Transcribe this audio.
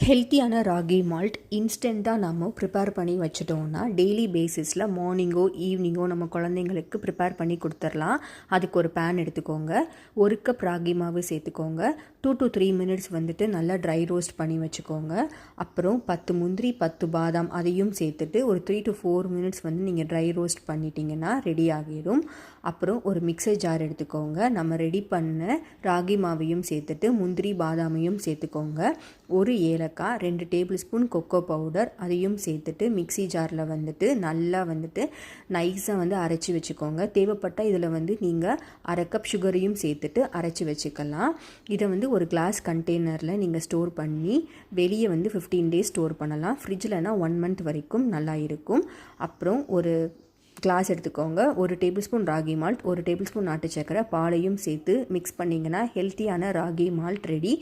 ஹெல்த்தியான ராகி மால்ட் இன்ஸ்டண்ட்டாக நம்ம ப்ரிப்பேர் பண்ணி வச்சுட்டோம்னா டெய்லி பேசிஸில் மார்னிங்கோ ஈவினிங்கோ நம்ம குழந்தைங்களுக்கு ப்ரிப்பேர் பண்ணி கொடுத்துர்லாம். அதுக்கு ஒரு பேன் எடுத்துக்கோங்க. 1 கப் ராகி மாவு சேர்த்துக்கோங்க. 2 to 3 மினிட்ஸ் வந்துட்டு நல்லா ட்ரை ரோஸ்ட் பண்ணி வச்சுக்கோங்க. அப்புறம் 10 முந்திரி 10 பாதாம் அதையும் சேர்த்துட்டு ஒரு 3 to 4 மினிட்ஸ் வந்து நீங்கள் ட்ரை ரோஸ்ட் பண்ணிட்டீங்கன்னா ரெடி ஆகிடும். அப்புறம் ஒரு மிக்சர் ஜார் எடுத்துக்கோங்க. நம்ம ரெடி பண்ண ராகி மாவையும் சேர்த்துட்டு முந்திரி பாதாமையும் சேர்த்துக்கோங்க. ஒரு ஏலக்காய், 2 டேபிள் ஸ்பூன் கொக்கோ பவுடர் அதையும் சேர்த்துட்டு மிக்ஸி ஜாரில் வந்துட்டு நல்லா வந்துட்டு நைஸாக வந்து அரைச்சி வச்சுக்கோங்க. தேவைப்பட்டால் இதில் வந்து நீங்கள் 1/2 கப் சுகரையும் சேர்த்துட்டு அரைச்சி வச்சுக்கலாம். இதை வந்து ஒரு கிளாஸ் கண்டெய்னரில் நீங்கள் ஸ்டோர் பண்ணி வெளியே வந்து 15 டேஸ் ஸ்டோர் பண்ணலாம். ஃப்ரிட்ஜில்னா 1 மந்த் வரைக்கும் நல்லா இருக்கும். அப்புறம் ஒரு கிளாஸ் எடுத்துக்கோங்க. 1 table spoon ragi malt, 1 table spoon நாட்டு சர்க்கரை, பாலையும் சேர்த்து மிக்ஸ் பண்ணிங்கன்னா ஹெல்த்தியான ராகி மால்ட் ரெடி.